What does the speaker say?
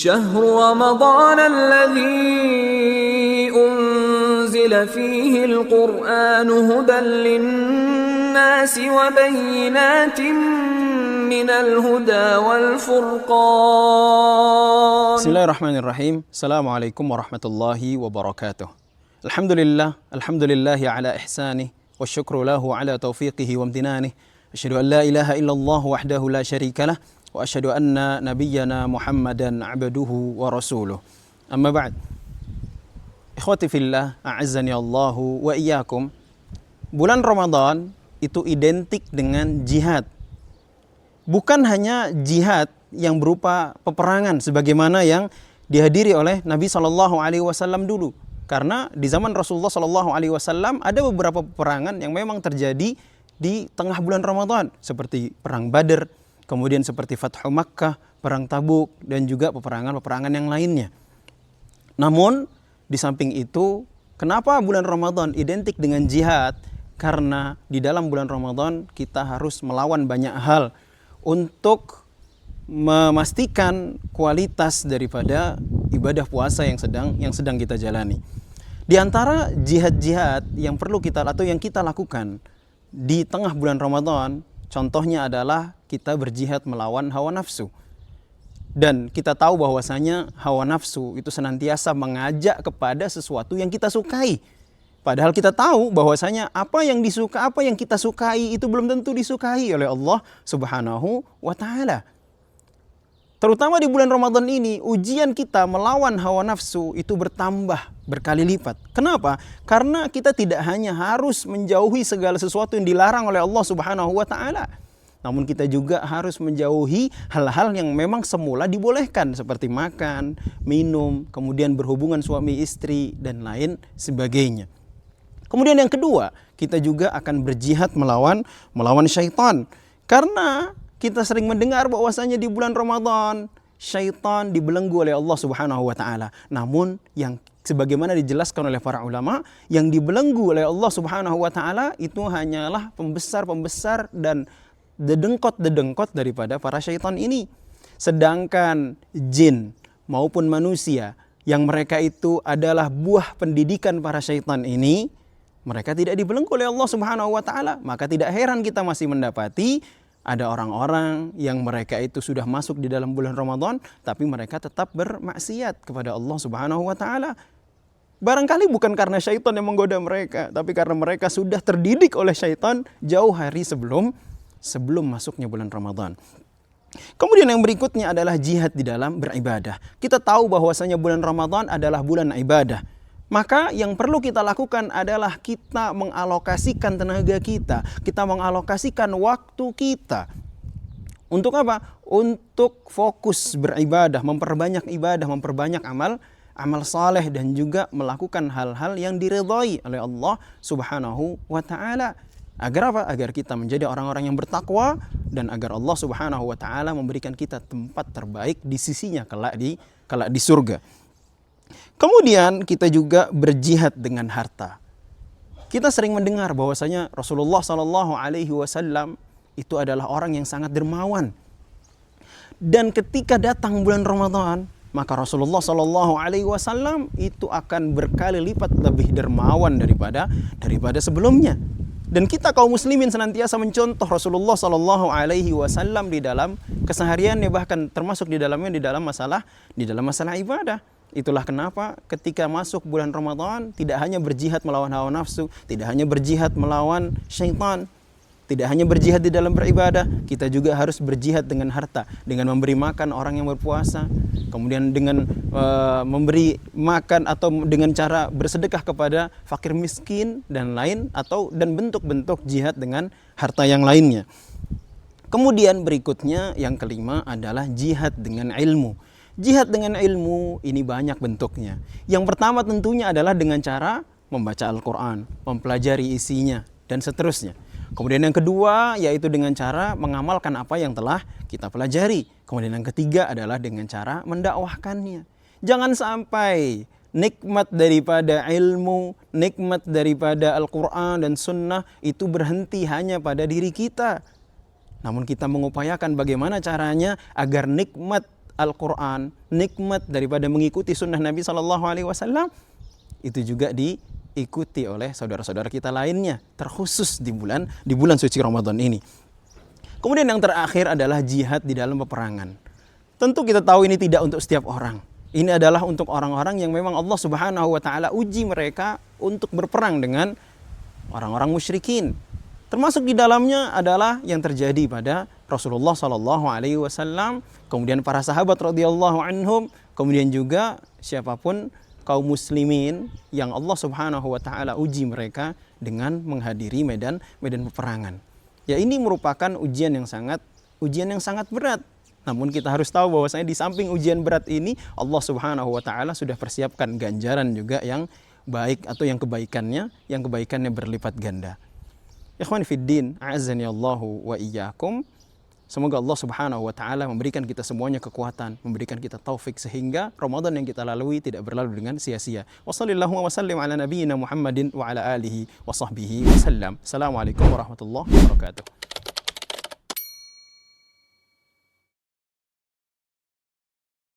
شهر رمضان الذي أنزل فيه القرآن هدى للناس وبينات من الهدى والفرقان. Bismillahirrahmanirrahim. Assalamualaikum warahmatullahi wabarakatuh. Alhamdulillah ala ihsanih wa syukru lahu ala taufiqihi wa amtinanih. Asyhadu an la ilaha illallah wahdahu la syarikalah wa asyhadu anna nabiyyana Muhammadan abduhu wa rasuluh. Amma ba'd. Ikhwati fillah, a'azzani Allahu wa iyyakum. Bulan Ramadan itu identik dengan jihad. Bukan hanya jihad yang berupa peperangan sebagaimana yang dihadiri oleh Nabi SAW dulu. Karena di zaman Rasulullah SAW ada beberapa peperangan yang memang terjadi di tengah bulan Ramadan, seperti perang Badr, kemudian seperti Fathu Makkah, perang Tabuk, dan juga peperangan-peperangan yang lainnya. Namun di samping itu, kenapa bulan Ramadan identik dengan jihad? Karena di dalam bulan Ramadan kita harus melawan banyak hal untuk memastikan kualitas daripada ibadah puasa yang sedang kita jalani. Di antara jihad-jihad yang perlu kita atau yang kita lakukan di tengah bulan Ramadan, contohnya adalah kita berjihad melawan hawa nafsu. Dan kita tahu bahwasanya hawa nafsu itu senantiasa mengajak kepada sesuatu yang kita sukai. Padahal kita tahu bahwasanya apa yang kita sukai itu belum tentu disukai oleh Allah Subhanahu wa taala. Terutama di bulan Ramadan ini, ujian kita melawan hawa nafsu itu bertambah berkali lipat. Kenapa? Karena kita tidak hanya harus menjauhi segala sesuatu yang dilarang oleh Allah Subhanahu wa taala, namun kita juga harus menjauhi hal-hal yang memang semula dibolehkan, seperti makan, minum, kemudian berhubungan suami istri, dan lain sebagainya. Kemudian yang kedua, kita juga akan berjihad melawan syaitan. Karena kita sering mendengar bahwasanya di bulan Ramadan syaitan dibelenggu oleh Allah Subhanahu wa taala. Namun yang sebagaimana dijelaskan oleh para ulama, yang dibelenggu oleh Allah Subhanahu wa taala itu hanyalah pembesar-pembesar dan dedengkot-dedengkot daripada para syaitan ini. Sedangkan jin maupun manusia yang mereka itu adalah buah pendidikan para syaitan ini, mereka tidak dibelenggu oleh Allah Subhanahu wa taala. Maka tidak heran kita masih mendapati ada orang-orang yang mereka itu sudah masuk di dalam bulan Ramadan, tapi mereka tetap bermaksiat kepada Allah Subhanahu wa taala. Barangkali bukan karena syaitan yang menggoda mereka, tapi karena mereka sudah terdidik oleh syaitan jauh hari sebelum masuknya bulan Ramadan. Kemudian yang berikutnya adalah jihad di dalam beribadah. Kita tahu bahwasanya bulan Ramadan adalah bulan ibadah. Maka yang perlu kita lakukan adalah kita mengalokasikan tenaga kita mengalokasikan waktu kita. Untuk apa? Untuk fokus beribadah, memperbanyak ibadah, memperbanyak amal saleh, dan juga melakukan hal-hal yang diridhai oleh Allah Subhanahu wa taala. Agar apa? Agar kita menjadi orang-orang yang bertakwa, dan agar Allah Subhanahu wa taala memberikan kita tempat terbaik di sisinya kelak di surga. Kemudian kita juga berjihad dengan harta. Kita sering mendengar bahwasanya Rasulullah SAW itu adalah orang yang sangat dermawan. Dan ketika datang bulan Ramadan, maka Rasulullah SAW itu akan berkali lipat lebih dermawan daripada sebelumnya. Dan kita kaum muslimin senantiasa mencontoh Rasulullah SAW di dalam kesehariannya, bahkan termasuk di dalam masalah ibadah. Itulah kenapa ketika masuk bulan Ramadan tidak hanya berjihad melawan hawa nafsu, tidak hanya berjihad melawan syaitan, tidak hanya berjihad di dalam beribadah, kita juga harus berjihad dengan harta, dengan memberi makan orang yang berpuasa, kemudian dengan memberi makan atau dengan cara bersedekah kepada fakir miskin dan lain, dan bentuk-bentuk jihad dengan harta yang lainnya. Kemudian berikutnya yang kelima adalah jihad dengan ilmu. Jihad dengan ilmu ini banyak bentuknya. Yang pertama tentunya adalah dengan cara membaca Al-Quran, mempelajari isinya, dan seterusnya. Kemudian yang kedua yaitu dengan cara mengamalkan apa yang telah kita pelajari. Kemudian yang ketiga adalah dengan cara mendakwahkannya. Jangan sampai nikmat daripada ilmu, nikmat daripada Al-Quran dan Sunnah itu berhenti hanya pada diri kita. Namun kita mengupayakan bagaimana caranya agar nikmat Al-Quran, nikmat daripada mengikuti sunnah Nabi SAW, itu juga diikuti oleh saudara-saudara kita lainnya, terkhusus di bulan suci Ramadan ini. Kemudian yang terakhir adalah jihad di dalam peperangan. Tentu kita tahu ini tidak untuk setiap orang. Ini adalah untuk orang-orang yang memang Allah Subhanahu wa taala uji mereka untuk berperang dengan orang-orang musyrikin. Termasuk di dalamnya adalah yang terjadi pada Rasulullah SAW, kemudian para sahabat radhiyallahu anhum, kemudian juga siapapun kaum muslimin yang Allah Subhanahu wa taala uji mereka dengan menghadiri medan peperangan. Ya, ini merupakan ujian yang sangat berat. Namun kita harus tahu bahwasanya di samping ujian berat ini, Allah Subhanahu wa taala sudah persiapkan ganjaran juga yang baik, atau yang kebaikannya berlipat ganda. Ikhwan fiddin, a'azzani Allahu wa iyyakum. Semoga Allah Subhanahu wa taala memberikan kita semuanya kekuatan, memberikan kita taufik sehingga Ramadan yang kita lalui tidak berlalu dengan sia-sia. Wassallallahu wasallim ala nabiyyina Muhammadin wa ala alihi wa sahbihi wasallam. Assalamualaikum warahmatullahi wabarakatuh.